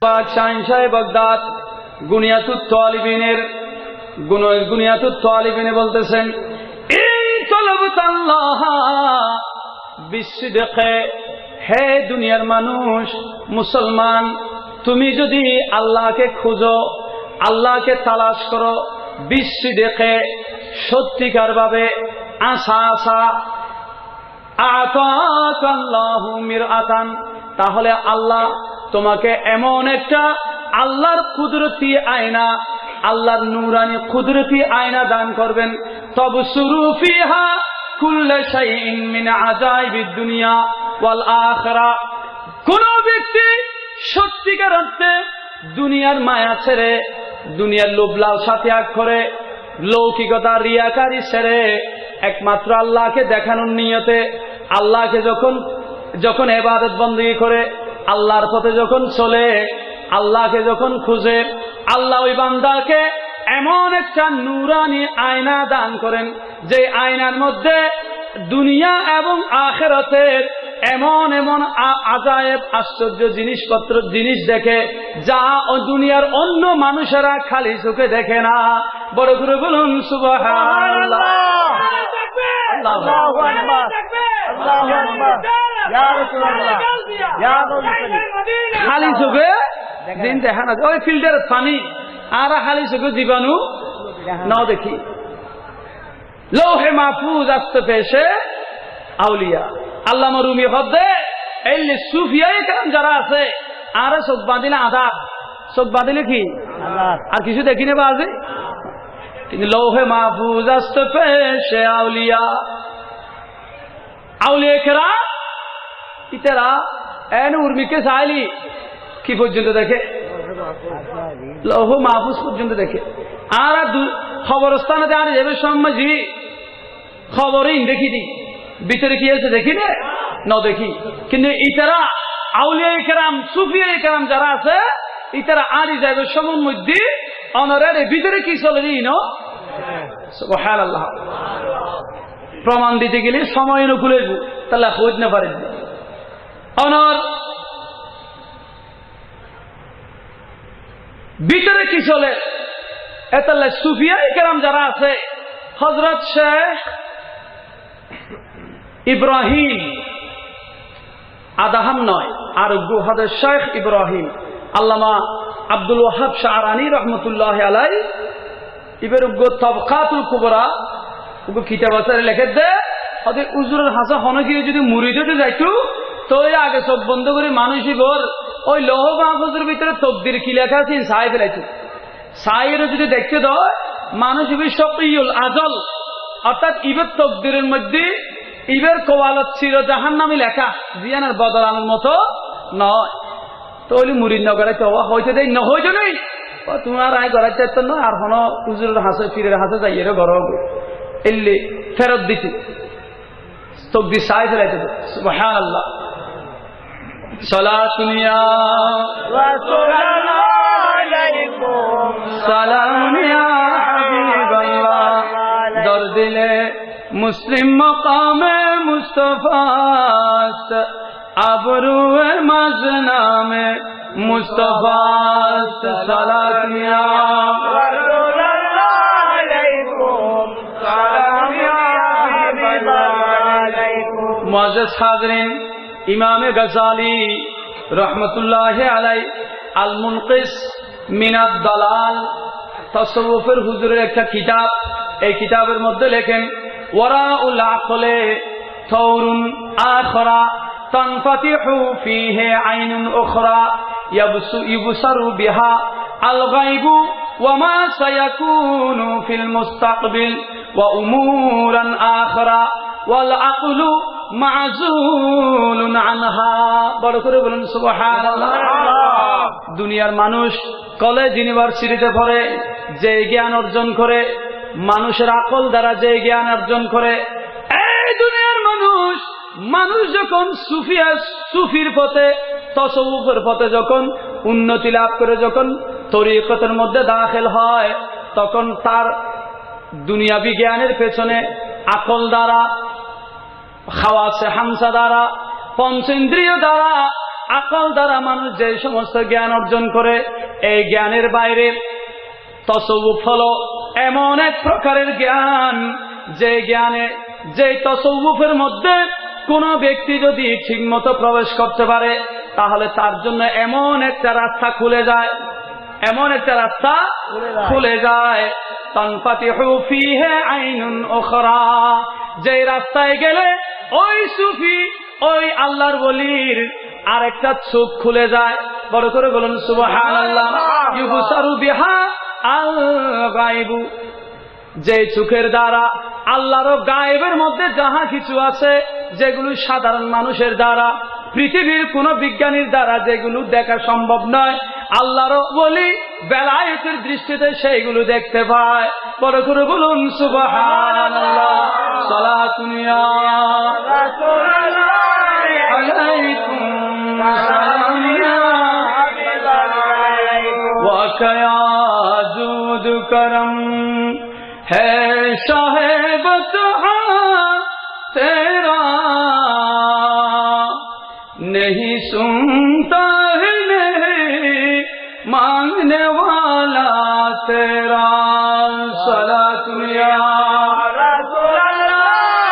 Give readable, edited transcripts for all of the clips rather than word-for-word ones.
Shaheen Shah Baghdad গুনিয়াতুত তালিবিনে বলতেছেন, এই তলবতাল্লাহ বিসিদকে, হে দুনিয়ার মানুষ মুসলমান, তুমি যদি আল্লাহকে খুঁজো, আল্লাহকে তালাশ করো, বিসিদকে সত্যিকার ভাবে, আশা আতাকাল্লাহু মিরআতান, তাহলে আল্লাহ তোমাকে এমন একটা আল্লাহর কুদরতি আয়না, আল্লাহর নূরানি কুদরতি আয়না দান করবেন। তাবসুরু ফিহা কুল্লা শাইইন মিন আজাইবিদ দুনিয়া ওয়াল আখিরা। কোন ব্যক্তি সত্যিকার অর্থে দুনিয়ার মায়া ছেড়ে, দুনিয়ার লোভ লালসা ত্যাগ করে, লৌকিকতা রিয়াকারি ছেড়ে একমাত্র আল্লাহকে দেখানোর নিয়তে, আল্লাহকে যখন ইবাদত বندگی করে, আল্লাহর পথে যখন চলে, আল্লাহকে যখন খুঁজে, আল্লাহ ওই বান্দাকে এমন একটা নূরানি আয়না দান করেন, যে আয়নার মধ্যে দুনিয়া এবং আখিরাতের এমন আজায়েব আশ্চর্য জিনিস দেখে, যা দুনিয়ার অন্য মানুষেরা খালি চোখে দেখে না। বড় করে বলুন সুবহানাল্লাহ। আল্লাহু আকবার, আল্লাহু আকবার, ইয়া রাসূলুল্লাহ, ইয়া রাসূলুল্লাহ। খালি চোখে দিন দেখা না, ওই ফিল্টারের পানি আর খালি চোখে জীবাণু নাও দেখি। লৌহে মাহফুজ আসতে পেশে আউলিয়া। আল্লামা রুমি হদ্দে এই সুফিয়ায়ে কেরাম যারা আছে, আর চোখ বাঁধিলে আধার, চোখ বাঁধিলে কি আর কিছু দেখি নেবা আছে, কিন্তু লৌহে মাহফুজ আসতে পেশে আউলিয়া। আউলিয়া কেরাম ইতারা এন উর্মিকে চাইলি কি পর্যন্ত দেখে, লৌহ মাহফুজ পর্যন্ত দেখে। আর খবরস্থানে আর যাবে সম্মাজি খবরই দেখি দি ভিতরে কি আছে দেখি না দেখি, কিন্তু ইতারা আউলিয়া কেরাম সুফিয়া কেরাম যারা আছে, ইতারা আরই যাবে সমন মধ্যে অনরের ভিতরে কি চলে দিই ন। সুবহানাল্লাহ। প্রমাণ দিতে গেলে সময় অনুকূলে তাহলে খোঁজ না পারেন অনর ভিতরে কি চলে। এতাল্লা সুফিয়া কেরাম যারা আছে, হযরত শেখ ইব্রাহিম আদাহাম নয়, আর হযরত শেখ ইব্রাহিম আল্লামা আব্দুল ওয়াহাব শাহরানি রহমতুল্লাহ আলাই ইবের তবকাতুল কুবরা কিতাব আছে লেখে দে, ওদের উজুরের হাসা হনে গিয়ে যদি মুরিদে যাইতো তো আগে চোখ বন্ধ করে মানুষই বল ওই লৌহ মাহফুজের ভিতরে তকদির কি লেখা আছে ছাই ফেলাইতো, ছাইয়েরও যদি দেখতে দেয় মানুষ ইবে সকিউল আজল, অর্থাৎ ইবের তকদিরের মধ্যে ইবের কোয়ালত ছিল জাহান্নামী লেখা, জিয়ানের বদলানোর মতো নয়। তো ওই মুরিদ নগরে তো হয়তো দেয় ন হয়তো নেই, তোমার আয় গড়াই চাইতো না, আর হন উজুরের হাসে ফিরের হাসে যাইয়েরও গড় এলি ফেরত দিতে তকদির ছাই ফেলাইতো। সুবহানাল্লাহ। সালাতুন ইয়া রাসূলুল্লাহ আলাইকুম সালাম ইয়া হাবিবাল্লাহ, দর দিলে মুসলিম মকামে মুস্তাফাত, আবরুয়ে মাজনামে মুস্তাফাত। সালাতুন ইয়া রাসূলুল্লাহ আলাইকুম সালাম ইয়া হাবিবাল্লাহ। মুআজ্জাজ হাজরিন, ইমামে গজালি রহমতুল্লাহ আলাই আল মুনকিস মিনাদ দালাল তাসাউফের হুজুরের একটা কিতাব, এই কিতাবের মধ্যে লেখেন, ওয়ারাউল আকলে থাউরুন আখরা তানফাতিহু ফিহি আইনুন উখরা ইবসারু বিহা আল গায়বু ওয়া মা সায়াকুনু ফিল মুস্তাকবিল ওয়া উমুরান আখরা ওয়াল আকলু মাযুলুন আনহা। বড় করে বলুন সুবহানাল্লাহ। দুনিয়ার মানুষ কলেজ ইউনিভার্সিটিতে পড়ে যে জ্ঞান অর্জন করে, মানুষের আকল দ্বারা যে জ্ঞান অর্জন করে, এই দুনিয়ার মানুষ যখন সুফির পথে তাসাউফের পথে যখন উন্নতি লাভ করে, যখন তরিকতের মধ্যে দাখিল হয়, তখন তার দুনিয়াবি জ্ঞানের পেছনে আকল দ্বারা, খাওয়াসে হামসা দ্বারা, পঞ্চেন্দ্রিয় দ্বারা আকল দ্বারা মানুষ যে সমস্ত জ্ঞান অর্জন করে, এই জ্ঞানের বাইরে তসৌফ হলো এমন এক প্রকারের জ্ঞান, যে জ্ঞানে, যে তসৌফের মধ্যে কোন ব্যক্তি যদি ঠিকমতো প্রবেশ করতে পারে, তাহলে তার জন্য এমন একটা রাস্তা খুলে যায়, এমন একটা রাস্তা খুলে যায়, তানফাতিহু ফীহি আইনুন উখরা, যে রাস্তায় গেলে ওই সুফি, ওই আল্লাহর ওলির আরেকটা চোখ খুলে যায়। বড় করে বলুন সুবহানাল্লাহ। ইউবসারু বিহা আল গায়বু, যে চোখের দ্বারা আল্লাহর গায়েবের মধ্যে যাহা কিছু আছে, যেগুলো সাধারণ মানুষের দ্বারা, পৃথিবীর কোন বিজ্ঞানীর দ্বারা যেগুলো দেখা সম্ভব নয়, আল্লাহর ওলি বেলায়েতের দৃষ্টিতে সেইগুলো দেখতে পায়। বড় করে বলুন সুবহানাল্লাহ। সালাতুন ইয়া রাসূলুল্লাহ আলাইকুম সালাম ইয়া হাবিবাল্লাহ ওয়া কায়া জুদ করম है साहेब तुहा तेरा, नहीं सुनता है नहीं मांगने वाला तेरा। सलातुन या रसूलल्लाह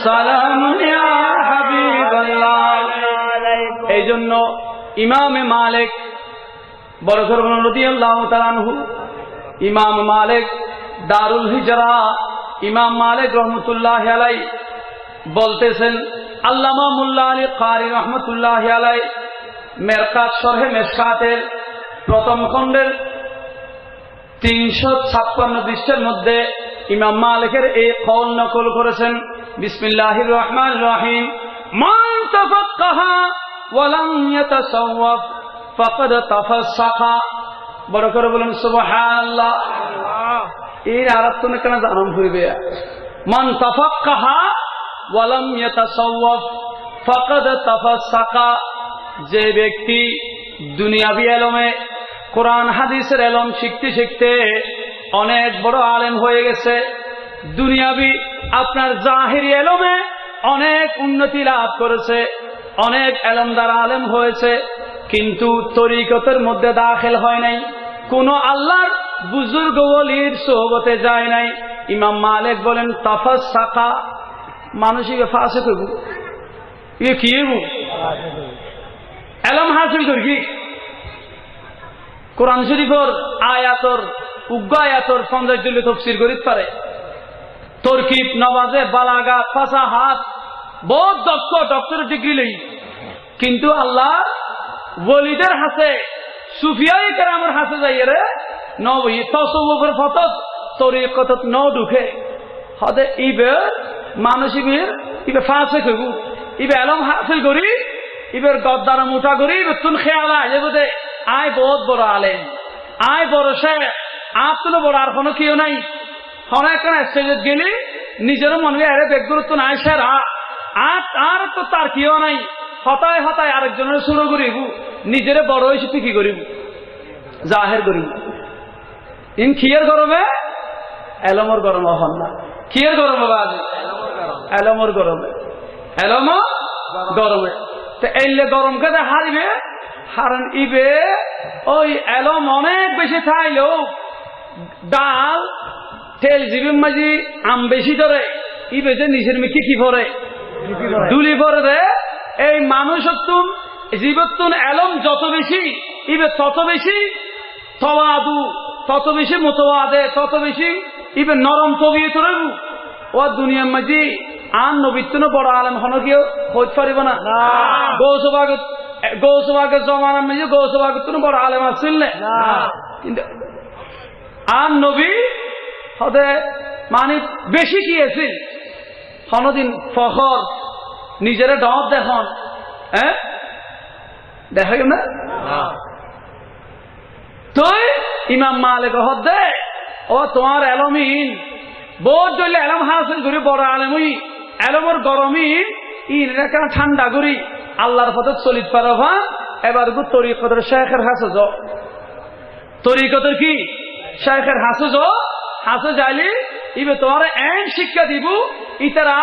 सलाम या হাবিবাল্লাহ। এই জন্য ইমামে মালিক বড় ধর্মের রাদিয়াল্লাহু তাআলা আনহু, ইমাম মালিক দারুল হিজরা, ইমাম মালিক রহমতুল্লাহ আলাইহি বলতেছেন, আল্লামা মুল্লা আলী কারি রহমতুল্লাহ আলাইহি মেরকাত শরহে মেশকাতের প্রথম খণ্ডের 356 পৃষ্ঠার মধ্যে ইমাম মালিকের এই কওল নকল করেছেন। বিসমিল্লাহির রহমানির রহিম। মান তাফাক্কাহা ওয়া লাম ইয়াতাসাওয়াফ ফাকাদ তাফাসসাখা। বড় করে বলুন সুবহানাল্লাহ। এর আরব তো কেন জানাম হইবে, মান তাফাক্কাহা ওয়া লাম ইয়াতাসাওয়াফ ফাকাদ তাফাসসাখা, যে ব্যক্তি দুনিয়াবি ইলমে, কোরআন হাদিসের ইলম শিখতে শিখতে অনেক বড় আলেম হয়ে গেছে, দুনিয়াবি আপনার জাহিরি ইলমে অনেক উন্নতি লাভ করেছে, অনেক ইলম দ্বারা আলেম হয়েছে, কিন্তু তরিকতের মধ্যে দাখিল হয় নাই, কোন আল্লাহর বুজুর্গ ওলির সোহবতে যায় নাই। ইমাম মালিক বলেন তাফাসসাকা, মানসিক ফাসিক হইব, ইয়ে কি হইব? ইলম হাসিল করি কি কোরআন শরীফের আয়াতর উগ্র আয়াতর 50 জুলি তাফসীর করিতে পারে, তরকিব, নওয়াজে, বালাগা, ফাসাহাত বহুত দক্ষ, ডক্টরেট ডিগ্রি লই, কিন্তু আল্লাহ ওলিদের হাতে, সুফিয়ায়ে কেরামের হাতে যাইয়ে রে নবী তসawwufের ফতত তরিকতত ন ঢুকে হদে ইবে মানসিবের ইবে ফাসিক হইব, ইবে ইলম হাসিল করি, ইবের গদ্দার মুঠা করি, বেতুন খেয়াল আইবে আয় বহুত বড় আলেম, আয় বড় শেখ, আপনি বড় আর কোনো কেউ নাই। অনেক স্টেজত গেলি নিজের মনে আরে ব্যক্তিগত নাই স্যার, আর তো তার কেউ নাই, হতায় হতায় আরেকজনের শুরু করিব, নিজেরে বড় হয়েছে তুই কি করিব, জাহের করিব। ইন খিয়ের গরমে এলমর গরমে হন না, খিয়ের গরমে বাজে এলমর গরমে, এলম গরমে তো এলে গরমকে হারিবে, হারান ইবে ওই এলম অনেক বেশি খাইলেও ডাল তেল জীবের মাঝি আম বেশি ধরে, ইবে যে নিজের মিকি কি পরে দুলি পরে রে। এই মানুষত্বন জীবত্বন এলম যত বেশি, ইবে তত বেশি তওয়াদু, তত বেশি মুতাওয়াদে, তত বেশি ইবে নরম তবিয়ত রইব। ও দুনিয়ার মাঝি আন নবীত্বন বড় আলেম হন কেউ হইতে পারিব না। গৌসবাগের জমানার মাঝে গৌসবাগের বড় আলেম আসছিল না, কিন্তু আন নবী হতে মানে বেশি কি আছিল, হনদিন ফখর নিজের ডর দেখন, হ্যাঁ দেখা গেল না। তুই ইমাম মালিক হদ দে ও তোমার এলমিন বহুত দলে এলম হাসিল করি, বড় আলেমই এলমর গরমিন ইন কেন ঠান্ডা করি আল্লাহর পথে চলিত পারবা। এবার তরিকতের শেখের হাসে যাও, তরিকতের কি শেখের হাসে যাও, হাসে যাইলি ইবে তোমার এন শিক্ষা দিব, ইতারা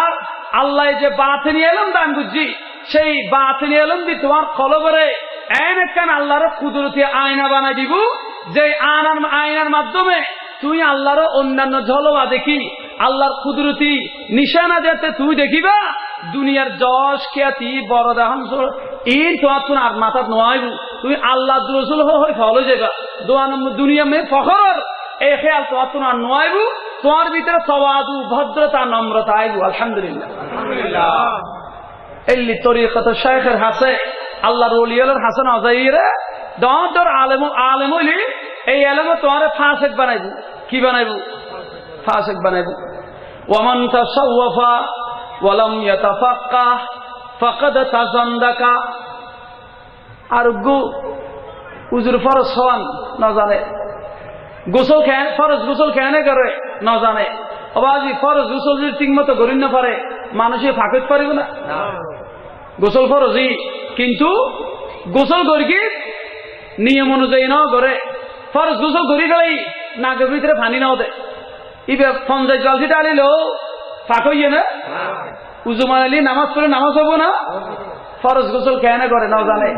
আল্লাহ যে বাতে নিয়ে এলাম দান বুঝছি সেই বাতিনি এলম দি তোমার কলবরে এন একখান আল্লাহর কুদরতি আয়না বানাই দিব, যে আয়নার মাধ্যমে তুই আল্লাহর অন্যান্য ঝলবা দেখি, আল্লাহর কুদরতি নিশানা যাতে তুই দেখিবা, দুনিয়ার যশ খ্যাতি বড় দেহন ইন তোমার তুন আর মাথাত নোয়াইব, তুমি আল্লাহ রসুল হয়ে ফলো যাবা, দুনিয়া মে ফখর এই খেয়াল তোমার তুন আর নোয়াইব, তোমার ভিতরে সওয়াদু ভদ্রতা নম্রতা আইবু। আলহামদুলিল্লাহ এল্লি তরিকত শেখের হাসে আল্লাহর ওলিয়ালের হাসান আজাইরে দর আলেম হইলি এই আলেম তোমার ফাসেক বানাইবু। কি বানাইবু? ফাসেক বানাইবু। ওয়ামান তাসাওয়াফা ওয়ালাম ইয়াতাফাক্কাহ ফাকাদ তাজান্দাকা। আর উজুর ফরজ হওয়ান না জানে, গোসল খেয়ে ফরজ গোসল খেয়ে করে না জানে, অবাজি ফরজ গোসল যদি ঠিক মতো করি না পারে মানুষে ফাঁকত পারিব না। গোসল ফরজই, কিন্তু গোসল করি কি নিয়ম অনুযায়ী ন করে, ফরজ গোসল করি গেলেই নাকের ভিতরে পানি নাও দে, ইবে পঞ্চায়েত জলসিটা আনিলেও ফাঁক হইয়ে না, উজু মানালি নামাজ পড়ে নামাজ হবো না। ফরজ গোসল কেন করে না জানে,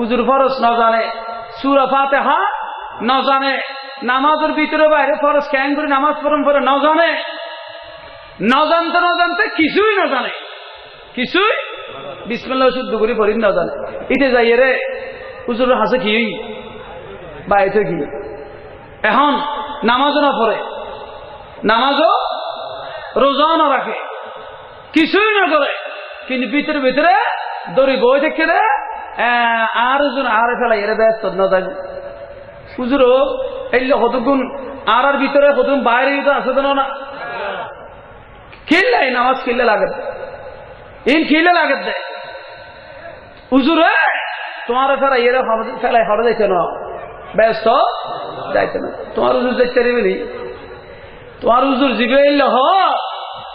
উজুর ফরজ না জানে, সূরা ফাতিহা না জানে, নামাজের ভিতরে বাইরে ফরজ কেন করে নামাজ পড়ন পরে না জানে, না জানতে কিছুই না জানে, কিছুই বিসমিল্লাহ শুদ্ধ করে পড়ি না জানে। ইতে যাই রে উজুর হাসে কি বা এতে কি এখন নামাজও না পড়ে, নামাজও রোজাও না রাখে, কিছুই না করে, কিন্তু ভিতরে ভিতরে দড়ি বই দেখে রে আর আর ফেলাই এর ব্যস্ত না যাবে। হুজুরও এলে কতক্ষণ আর ভিতরে কতক্ষণ বাইরে আছে তো না, খেললে নামাজ খেললে লাগে, ইন খেলে লাগে দে হুজুরে তোমার ফেরা এর ফেলাই হরে যাইতে না, ব্যস্ত যাইতে না, তোমার হুজুর যাইতে পারবি, তোমার হুজুর জিবে এলে হ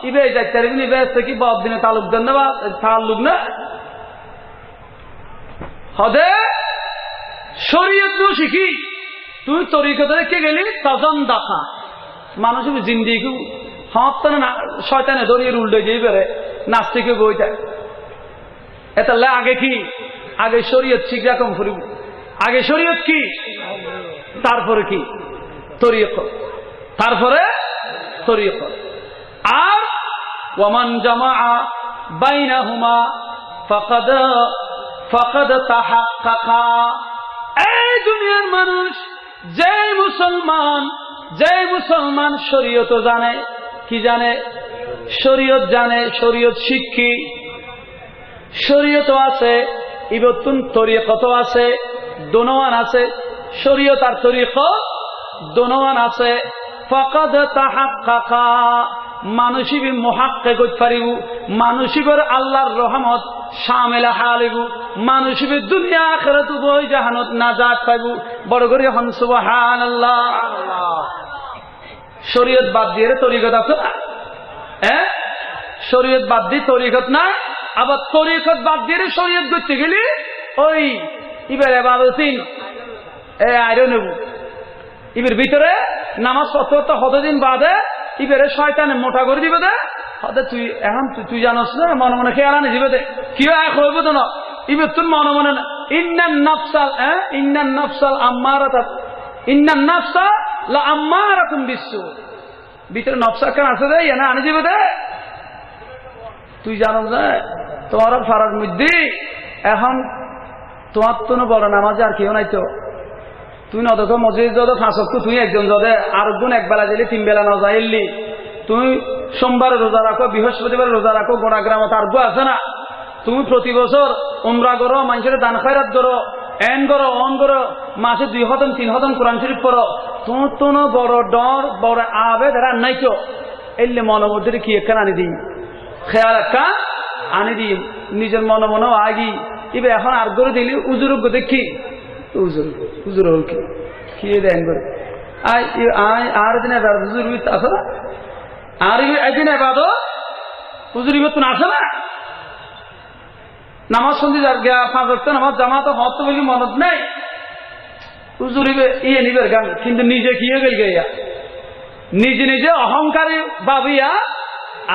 ইবে যাইতে পারবি, ব্যস্ত কি বাদ দিনে তালুক দেন না বা তালুক না হদে শরীয়ত শিখি তুই তরিকতে রেখে গেলি তজন দেখা মানুষ জিন্দিগি হাতে না শয়তানে দড়িয়ে উল্টে যেই বেড়ে নাস্তিকে বইটা এটা আগে কি, আগে শরীয়ত শিখা কম ফুরিব, আগে শরীয়ত কি তারপরে কি তরিকত, তারপরে তরিকত। আর ওয়ামান জামাআ বাইনাহুমা ফাকাদ তাহাক্কাকা। এই দুনিয়ার মানুষ যে মুসলমান শরীয়ত জানে, কি জানে? শরীয়ত জানে, শরীয়ত শিক্ষি, শরীয়ত আছে, ইবতুন তরিকত আছে, দোনোয়ান আছে, শরীয়ত আর তরিকত দোনোয়ান আছে। ফাকাদ তাহাক্কাকা মানুষিব মুহাক্কিক হইতে পারিব, মানুষিবের আল্লাহর রহমত শামিলা হালিব, মানুষিব দুনিয়া আখিরাত উভয় জাহানত নাজাত পাইব। বড় করে হন সুবহানাল্লাহ। শরীয়ত বাদ দিয়ে তরিকত আছে না, হ্যাঁ শরীয়ত বাদ দিয়ে তরিকত নাই, আবার তরিকত বাদ দিয়ে শরীয়ত করতে গেলে ওই ইবের ইবাদতিন আইরো নেব, ইবের ভিতরে নামাজ পড়তে কতদিন বাদে ইবেরে শয়তানে মোটা করে দিবে দে হতে তুই এখন তুই জানোস না মনে মনে খেয়াল আনি দিবে দে কি হইব তো না ইবে তুই মনে মনে না ইন্নান নাফসাল ইন্নান নাফসা লা আম্মারাতুম বিসু ভিতরে নফসা কেন আছে দে না আনি দিবে দে তুই জানোস না তোমার ফারার মধ্যে এখন তোমার তো বড় নামাজে আর কেউ নাই তো তুই নদক মসজিদ যত ফাঁসক তুই একজন যদে আর গুণ একবেলা দিলি তিন বেলা না যাইলি তুই সোমবারে রোজা রাখো বৃহস্পতিবারে রোজা রাখো গোড়া গ্রামত আর গো আছে না তুমি প্রতি বছর উমরা করো মানুষের দান খয়রাত করো এন করো অন করো মাসে 2 খতম 3 খতম কোরআন শরীফ পড়ো তোমার তো বড় ডর বড় আবেদ আর নাই তো এলে মনের মধ্যে কি একখান আনি দিই খেয়াল একটা আনি দিই নিজের মনে মনে আগি ইবে এখন আর করে দিলি উজুর দেখি হুজুর হল কি দেন করে আর দিন হুজুর আছে না আর একদিন এবার হুজুর ইবত আছে না নামাজ সন্ধি পাঁচ ওয়াক্ত নামাজ জামাত হত বলি মনত নেই হুজুর ইয়ে নিবের গান কিন্তু নিজে কি গেল গিয়া নিজে অহংকারী ভাবিয়া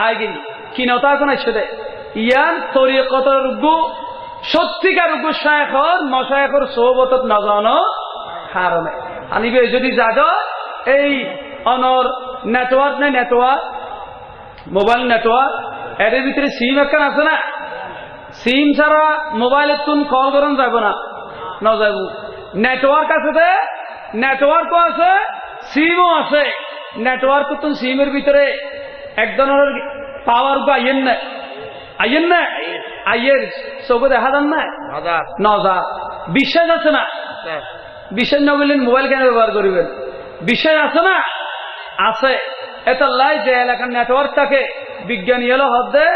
আয় গিনি কিনতা এখন আসছে ইয়ান তরিকতের সত্যিকার শায়খর মশায়খর সোহবতত নজানো কারণে আনিবে যদি জাগ এই অনর নেটওয়ার্ক নাই নেটওয়ার্ক মোবাইল নেটওয়ার্ক এর ভিতরে সিম একখান আছে না সিম ছাড়া মোবাইলের তুন কল করেন যাব না ন যাব নেটওয়ার্ক আছে তে নেটওয়ার্কও আছে সিমও আছে নেটওয়ার্ক তুন সিমের ভিতরে এক ধরনের পাওয়ার গো আইয়েন না আইয়ের চোখে দেখা যান না নজা বিশ্বাস আছে না বিশ্বাস না বললেন মোবাইল কেন ব্যবহার করিবেন বিশ্বাস আছে না আছে এটা লাই যে এলাকার নেটওয়ার্কটাকে বিজ্ঞানী এলো হদ্দে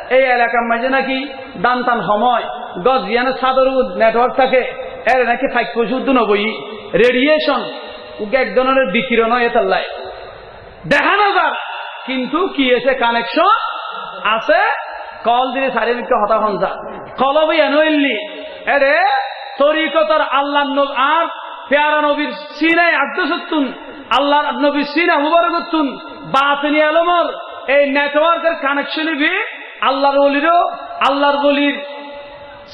এই এলাকার মাঝে নাকি দান টান সময় গজ জ্ঞানের সাদর নেটওয়ার্ক থাকে এর নাকি 590 রেডিয়েশন ওকে এক ধরনের বিকিরণ হয় এটা লাই দেখা না যার কিন্তু কি এসে কানেকশন আছে কল দিলে সাড়ে মিনিট হতা হঞ্জা কলবে এনলি এরে তরিকতার আল্লাহ আর পেয়ারা নবীর সিনাই আদ্যসত্তুন আল্লাহর নবীর সিনা মুবারকতুন বাতিনি আলমর এই নেটওয়ার্কের কানেকশন বি আল্লাহর বলির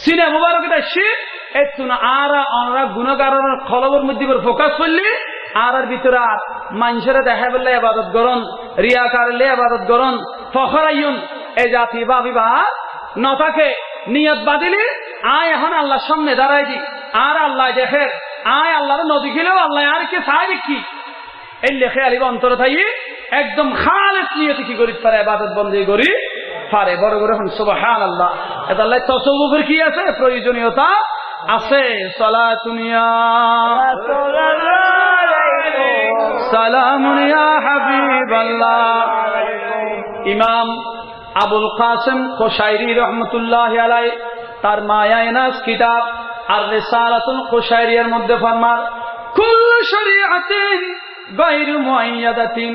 সিনা মুবারকতা শীত এতুন আরা অনরা গুণগারের খলবের মধ্যে ফোকাস করলি আর ভিতরে আর মানুষেরা দেখা বললে ইবাদত করন রিয়াকারলে ইবাদত করন ফখরাইয়ুন এই জাতি ভাবিবা নতাকে নিয়ত বাদিলি আয় এখন আল্লাহর সামনে দাঁড়াই দি আর আল্লাহ দেখে আয় আল্লাহর নদী খেলেও আল্লাহ আর কি চাই কি এই লেখে আলিব অন্তর থাই একদম খালেস নিয়তে কি করি পারে ইবাদত বন্দী করি পারে বড় করে হন সুবহানাল্লাহ এটা আল্লাহ তাসাউফের কি আছে প্রয়োজনীয়তা আছে সালাতুনিয়া সালামুন ইয়া হাবিবাল্লাহ ইমাম আবুল কাসেম কোশাইরি রহমতুল্লাহি আলাইহি তার মায়ায়নাস কিতাব আর রিসালাতুল কোশাইরির মধ্যে ফরমান কুল্লু শরীআতিন গায়রু মুআয়্যাদাতিন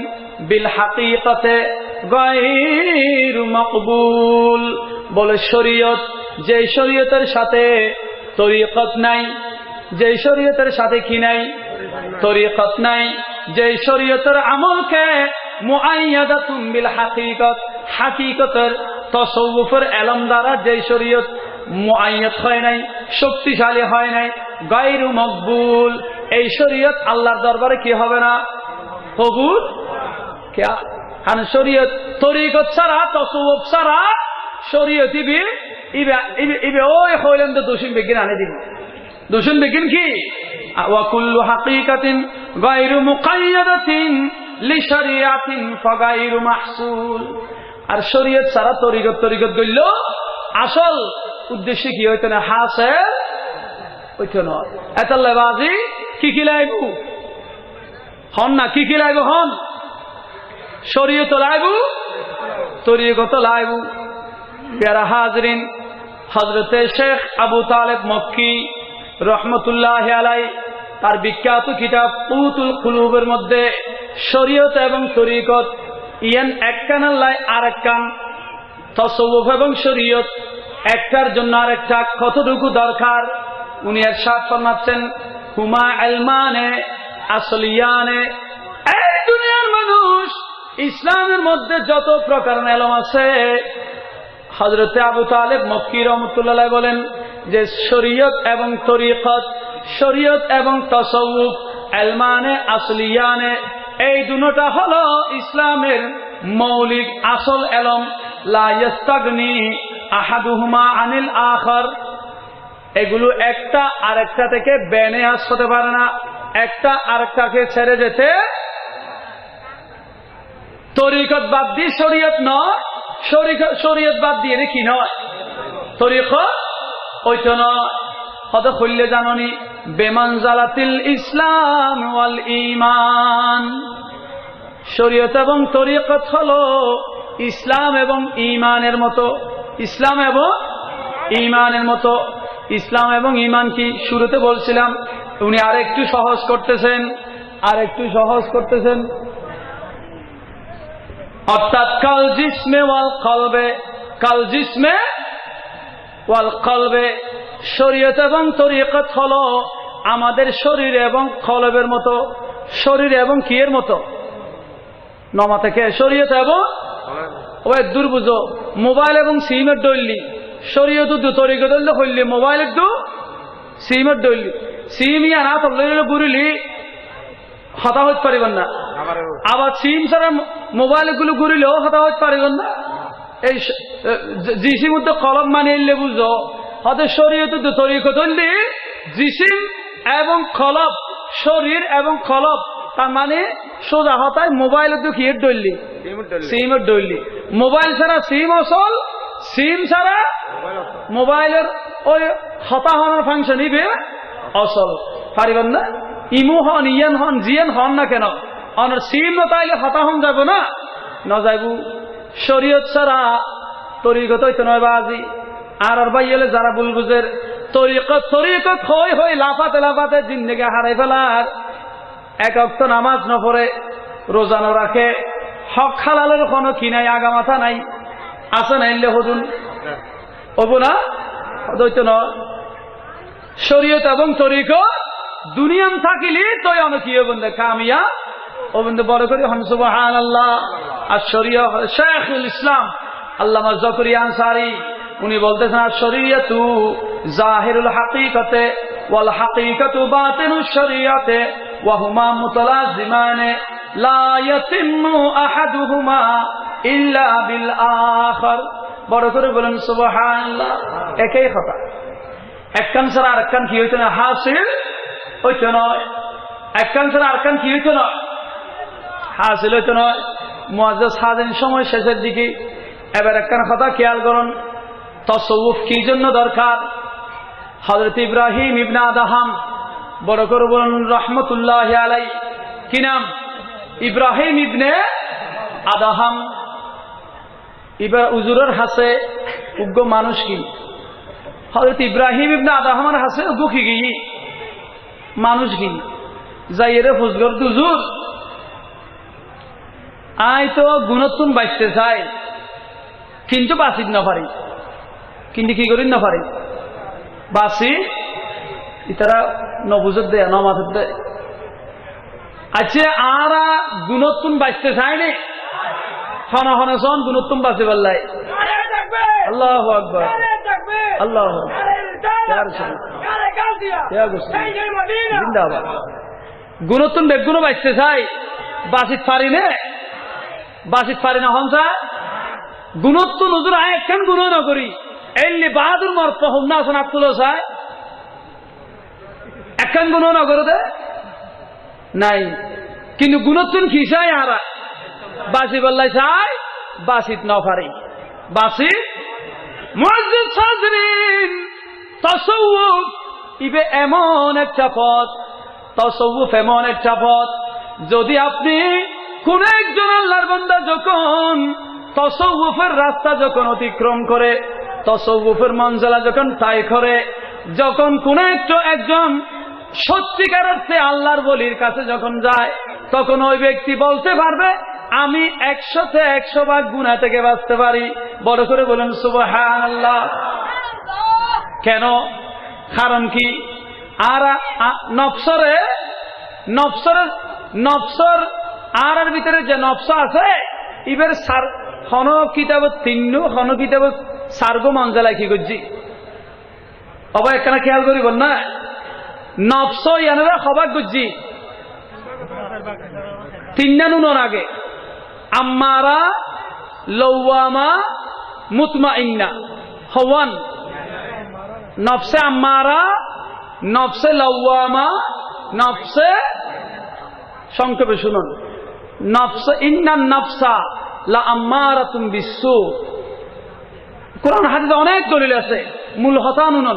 বিল হাকীকাতে গায়রু মাকবুল বলে শরীয়ত যে শরীয়তের সাথে তরিকত নাই যে শরীয়তের সাথে কি নাই তরিকত নাই যে শরীয়তের আমলকে মুআয়্যাদাতুন বিল হাকীকাত হাকীকতের তাসাউফের ইলম দ্বারা যে শরীয়ত মুআয়্যাদ হয় নাই শক্তিশালী হয় নাই গায়রু মকবুল এই শরীয়ত আল্লাহর দরবারে কি হবে না কবুল কিয়া কারণ শরীয়ত তরিকত ছাড়া তাসাউফ ছাড়া শরীয়ত ইবে ওই হইলেন তো দোষী বিজ্ঞান আনে দিব দোষী বিজ্ঞান কি ওয়া কুল্লু হাকীকাতিন গায়রু মুকায়্যাদাতিন লিশরিয়াতিন ফাগায়রু মাহসুল আর শরীয়ত ছাড়া তরিকত গইল আসল উদ্দেশ্য কি হইতো না হাসিল হইতো না এতাল্লাহ বাজি কি লাইব হন না কি লাইব হন শরীয়ত লাইব তরিকত লাইব প্যারা হাজরিন হযরতে শেখ আবু তালেব মক্কি রহমতুল্লাহি আলাইহি তার বিখ্যাত কিতাব কুতুল কুলুবের মধ্যে শরীয়ত এবং তরিকত ইয়ান একখান আল্লাহ আর একখান তাসাউফ এবং শরীয়ত একটার জন্য আরেকটা কতটুকু দরকার উনি ইরশাদ ফরমাচ্ছেন হুমা ইলমানে আসলিয়ানে এই দুনিয়ার মানুষ ইসলামের মধ্যে যত প্রকার ইলম আছে হযরতে আবু তালেব মক্কি রহমাতুল্লাহ বলেন যে শরীয়ত এবং তরিকত শরীয়ত এবং তাসাউফ ইলমানে আসলিয়ানে এই দুটোটা হলো ইসলামের মৌলিক আসল ইলম লা ইস্তাগনি আহাদুহুমা আনিল আখার এগুলো একটা আরেকটা থেকে বেনিয়াস হতে পারে না একটা আরেকটাকে ছেড়ে যেতে তরিকত বাদ দিয়ে শরীয়ত নয় শরীয়ত বাদ দিয়ে কি নয় তরিকত ওইটা নয় কত খুললে জাননি বেমানজালাতিল ইসলাম ওয়াল ঈমান শরীয়ত এবং তরিকত হলো ইসলাম এবং ঈমানের মতো ইসলাম এবং ঈমানের মতো ইসলাম এবং ঈমান কি শুরুতে বলছিলাম উনি আরেকটু সহজ করতেছেন অর্থাৎ কাল জিসমে ওয়াল কলবে শরীয়ত এবং তরিকত হলো আমাদের শরীর এবং কলবের মতো শরীর এবং কিয়ের মতো নমা থেকে শরীয়ত এবং ওই দুর্বুঝ মোবাইল এবং সিমের ডইলি শরীয়ত দু তরিকত হইলে মোবাইল দু সিমের দইলি সিম ইয়া না তো ঘুরিলি হতা হইতে পারিবেন না আবার সিম ছাড়া মোবাইল গুলো ঘুরিলেও হতা হইতে পারিবেন না এই জিসিম মধ্যে কলম মানিয়ে বুঝো হতে শরীয়ত দু তরিকত জিসিম এবং কলব শরীর এবং কলব তার মানে সোজা হতায় মোবাইলের দুঃখী এর ডইলি সিমের ডইলি মোবাইল ছাড়া সিম অসল সিম ছাড়া মোবাইলের ওই হতা হওয়ার ফাংশন ইবে অসল পারিবেন না ইমু হন ইয়ান হন জিয়ান হন না কেন অনার সিম না তাইলে হতা হন যাব না না যাইব শরীয়ত ছাড়া তরিকত হইতে নয় বাজি আর ভাইলে যারা বুলবুজের তরিকত তরিকত হই লাফাতে জিন্দেগি হারাই ফেলার এক অক্ত নামাজ ন পড়ে রোজা ন রাখে হক হালালের কোনো কি নাই আগামাথা নাই আছে নাইলে হদুন হবো না দৈত ন শরীয়ত এবং তরিকত দুনিয়ান থাকিলি তৈ অনেক কি বন্ধে কামিয়া ও বন্ধু বড় করে হন সুবহানাল্লাহ আর শরীয় শেখুল ইসলাম আল্লামা জাকারিয়া আনসারী উনি বলতেছেন আর শরীয়তু জাহিরুল হাকিকতে ওয়াল হাকিকতু বাতিনুশ শরীয়তে ওয়া হুমা মুতালাজিমানে লা ইয়াতিম্মু আহাদুহুমা ইল্লা বিল আখার বড় করে বলেন সুবহানাল্লাহ একই কথা একখান ছাড়া আরেকখান কি হইতো না হাসিল হইতো নয় একখান ছাড়া আরেকখান কি হইতো না হাসিল হইতো নয় মুআজ্জাজ হাজির সময় শেষের দিকে এবার একখান কথা খেয়াল করুন তাসাউফ কি জন্য দরকার হযরত ইব্রাহিম ইবনে আদহাম বড় করে বলেন রাহমাতুল্লাহি আলাইহি কি নাম ইব্রাহিম ইবনে আদহাম এবার উজুরের হাসে উগ্র মানুষ কি হযরত ইব্রাহিম ইবনে আদহামের হাসে উগ্র কি মানুষ কি যাইরে ফুজগর দুজুর আই তো গুণতুন বাইতে চাই কিন্তু বাঁচিত না পারি কিন্তু কি করি না পারি বাসি ইতারা নবুজত দেয় নমাজত দেয় আচ্ছা আর গুণতুন বাঁচতে চায়নি হন হন সন গুণতুন বাঁচে পারলাই আল্লাহু আকবার আল্লাহু জিন্দাবাদ গুণতুন বেগুন বাঁচতে চাই বাঁচিত পারি নে বাঁচিত পারি না হন চায় গুণতুন হুজুর আয় একখান গুণ না করি এলি বাহাদুর মর পহম না আসন আত্মুলো চায় একখান গুণ না করে দে নাই কিন্তু গুণতুন কি চাই আর বাসি বললাই চাই বাসিত না পারি বাসি মুআজ্জিজ সাজরিন তাসাউফ ইবে এমন একটা পথ তাসাউফ এমন একটা পথ যদি আপনি কোন একজন আল্লাহর বান্দা যখন তাসাউফের রাস্তা যখন অতিক্রম করে তাসাউফের মঞ্জিলা যখন তাই করে যখন কোন একজন সত্যিকার অর্থে আল্লাহর ওলির কাছে যখন যায় তখন ওই ব্যক্তি বলতে পারবে আমি 100-তে 100 ভাগ গুনাহ থেকে বাঁচতে পারি বড় করে বলেন সুবহানাল্লাহ কেন কারণ কি আর নফসর আর ভিতরে যে নফস আছে ইবের সার হন কিতাব তিন্নু হন কিতাব সার্গো মঞ্জলা কি করছি অবা একখানা খেয়াল করিব না নফস ইয়ানরা খবর করছি তিন্নানুন আগে আম্মারা লওয়ামা মুতমাইন্না হওয়ান নফসে আম্মারা নফসে লওয়ামা নফসে সংক্ষেপে শুনুন নফসে ইন্নান নফসা লা আম্মারাতুম বিসু কোরআন হাদিসে অনেক দলিল আছে মূল হতানুন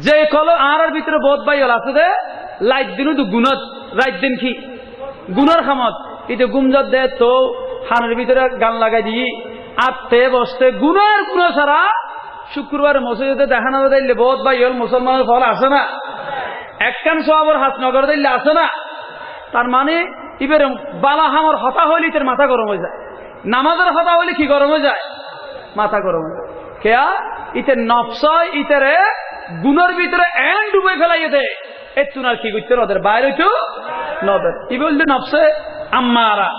যে কল আর ভিতরে বোধ বাইল আছে দে লাইট দিনু তো গুণত রাইট দিন কি গুণর খামত এটা গুমজত দে তো খানের ভিতরে গান লাগাই দিই আটতে বসতে গুণের গুণ ছাড়া শুক্রবার মসজিদে দেখা না দিলে বোধ বাইল মুসলমানের ফল আসে না একখান সওয়াবের হাত নগর দিলে আসে না তার মানে ইবের বালা হামর হতা হইলে ইতের মাথা গরম হয়ে যায় নামাজের হতা হইলে কি গরম হয়ে যায় মাথা গরম হয়ে যায় কেয়া ইতে নফসয় ইতেরে গুণের ভিতরে এন ডুবে ফেলাই দে এতুন আর কি করতে ওদের বাইরে হইতো নদের ই বলতে নফসে আম্মারা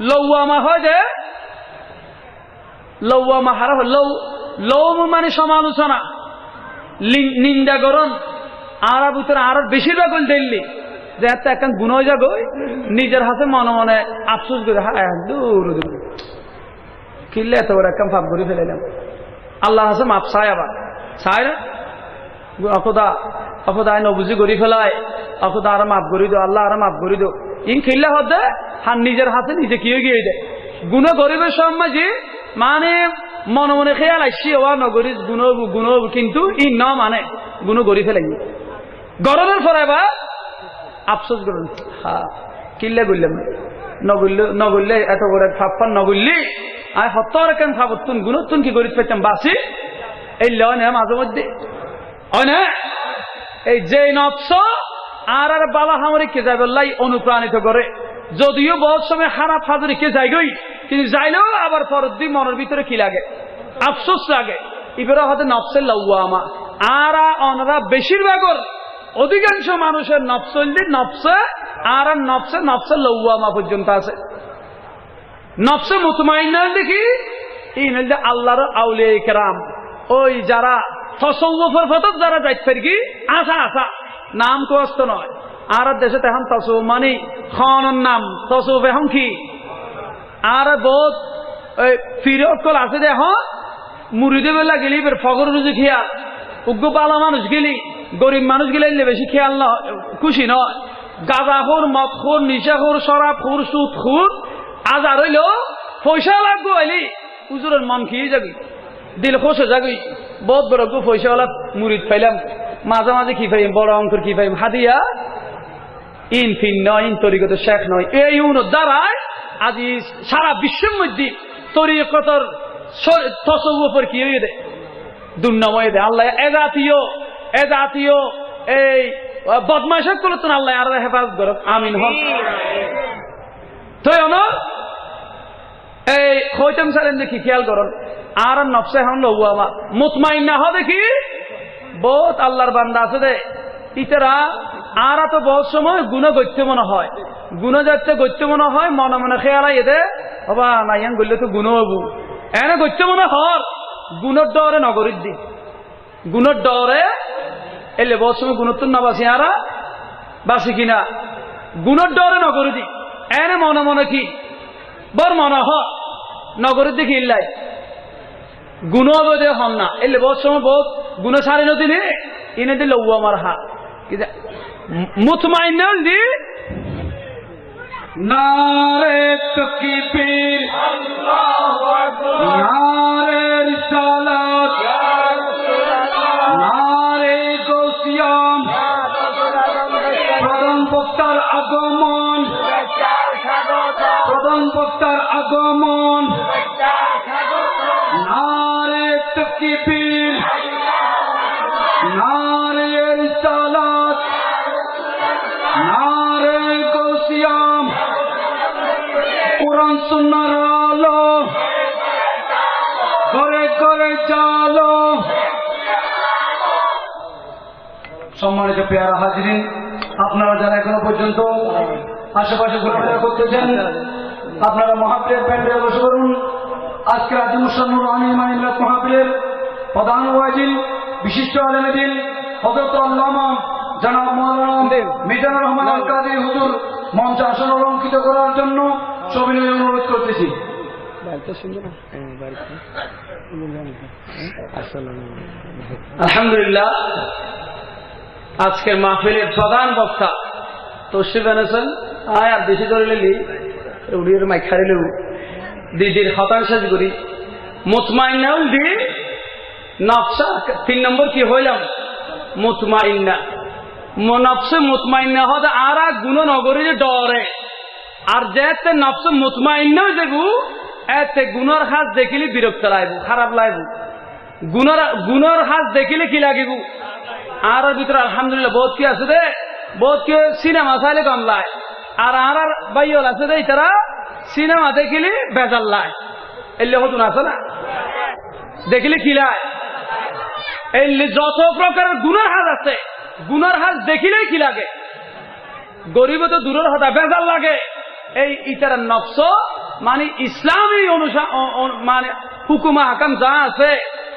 লওয়ামা হয় যে লওয়ামা হারা লৌম মানে সমালোচনা, নিন্দা করন, আর ভিতরে আরো বেশিরভাগ দিল্লি যে এত একখান গুণ হয়ে যাগো, নিজের হাতে মনে মনে আফসোস করে, হ্যাঁ দূর দূর কিনলে এত বড় একখান ভাব করে ফেলাম। আল্লাহ হাসে মাপ চায়, আবার চায় না অকদা অকদা নবুজি করি ফেলায়, অকদা আরো মাফ করি দো, আল্লাহ আরো মাফ করি দো, ইন খিল্লা হতে হার নিজের হাতে নিজে কি গিয়ে দেয়। গুণ গরিবের সমাজে মানে মনে মনে খেয়াল আসছি ওয়া নগরী গুণ কিন্তু ই ন মানে গুণ গড়ি ফেলাই গরমের পরে বা আফসোস করুন, হ্যাঁ কিল্লে গুললাম নগরলে এত বড় ফাপ্পান নগরলি আর হত্তর কেন খাবতুন গুণতুন কি গরিব পেতাম বাসি এই লয় না মাঝে মধ্যে হয় না। এই যে নফস আর বালা হামরিকে যাবে লাই অনুপ্রাণিত করে, যদিও বহুত সময় খারাপ হাজরিকে যাইগই, কিন্তু যাইলেও আবার পরের দিন মনের ভিতরে কি লাগে, আফসোস লাগে। এবারে হয়তো নফসের লাউয়ামা আর অনরা বেশিরভাগর অধিকাংশ মানুষের নফসল নফসে আর নফসের লাউয়ামা পর্যন্ত আছে। নফসে মুতমাইন্না দেখি এই নইলে আল্লাহর আউলিয়া ইকরাম, ওই যারা তসৌফের ফতক যারা যাইতে পারি কি আশা আশা নাম কষ্ট নয়। আর দেশে এখন তসৌ মানে খনের নাম তসৌফ এখন কি আর বহুত ফিরকল আছে দে এখন মুড়িদে বেলা গেলি ফগর রুজি খেয়াল, উগ্র পালা মানুষ গেলি, গরিব মানুষ গেলে বেশি খেয়াল না খুশি নয়। গাঁজাখোর, মদখোর, নিশাখোর, শরাবখোর, সুদখোর আজ আর হইল পয়সা লাগবো হইলি হুজুরের মন খেয়ে যাবি, দিল খুশ হয়ে যাবি। বহুত বড় গো পয়সাওয়ালা মুড়িদ পাইলাম, মাঝে মাঝে কি পাইম, বড় অঙ্কের কি পাইম, হাদিয়া ইন ফিন নয়, ইন তরিকত শেখ নয়। এই দ্বারাই আজি সারা বিশ্বের মধ্যে তরিকতর তসৌফের কি হয়ে দেয়, দুর্নাময় দেয়। আল্লাহ এ জাতীয় এই বদমাইশের তুলতুন আল্লাহ আর হেফাজত করো, আমিন হক। তো এই হইতাম সারেন দেখি খেয়াল করুন আর নফসে এখন লবু আমার মুতমাইন্না হ দেখি বহুত আল্লাহর বান্দা আছে দে ইতারা আর তো বহুত সময় গুণ গত্যে মনে হয়, গুণ যাচ্ছে গত্যে মনে হয়, মনে মনে খেয়ালাই এদে হবা নাইয়ান গড়লে তো গুণ হবু এনে গত্যে মনে হর গুণের ডরে নগরীর দি গুণের ডরে এলে বহুত সময় গুণত্ব না বাসি আর বাসি কিনা গুণের ডরে নগরী দি এনে মনে মনে কি বর মনে হ নগরীর দিকে ইল্লাই গুণ বোধে হন না এলে বহুত সময় বহুত গুণ সারি নদী নে ইনে দিল আমার হা মুতমাইন্না দি নারে তাকবীর আল্লাহু আকবার, নারে রিসালাত নারে গোসিয়াম, প্রধান বক্তার আগমন, প্রধান বক্তার আগমন, নারে তাকবীর নারে রিসালাত নারে গোসিয়াম, কোরআন সুন্নাহর আলো ঘরে ঘরে চালো। সম্মানিত পেয়ারা হাজরিন, আপনারা যারা এখনো পর্যন্ত আশেপাশে ঘোরাফেরা করতেছেন আপনারা মাহফিলের প্যান্ডেলে বসে করুন। আজকে আজিমুসান্নুর রহমান ইমানিল্লাহ মাহফিলের প্রধান ওয়াজিল বিশিষ্ট আলেমে দ্বীন হযরত আল্লামা জনাব মাওলানা মিজানুর রহমান আল কাদরি হুজুর মঞ্চ আসন অলঙ্কৃত করার জন্য সবিনয় অনুরোধ করতেছি। আলহামদুলিল্লাহ, আজকের মাহফিলের প্রধান বক্তা তশরিফ এনেছেন। আয় আর বেশি করে লেলি উড়িয়ে মাই খাইলেও দিদির হতাশাজ করি মুতমাইন্না দি নফসা 3 নম্বর কি হইলাম মুতমাইন্না নফসে মুতমাইন্না হতে আর গুণ নগরী ডরে আর যেতে নফসে মুতমাইন্না দেবু এতে গুণর হাত দেখিলে বিরক্ত লাগবো, খারাপ লাগবো। গুণর হাত দেখিলে কি লাগিব আর ভিতরে আলহামদুলিল্লাহ বহুত কি আছে দে, বহুত কি সিনেমা চাইলে কম লাই আর আর বাইল আছে দে তারা সিনেমা দেখিলে বেজাল লাই এলে হতুন আছে না দেখিলে কি লাই এলে যত প্রকারের গুণের হাত আছে গুণের হাত দেখিলেই কি লাগে, গরিব তো দূরের হতা বেজাল লাগে। এই ইতার নফস মানে ইসলামী মানে হুকুমা হাকাম যা আছে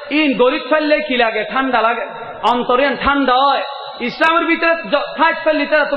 ইন গরিব ফেললে কি লাগে? ঠান্ডা লাগে, অন্তরে ঠান্ডা হয়। ইসলামের ভিতরে ঠাইট ফেললে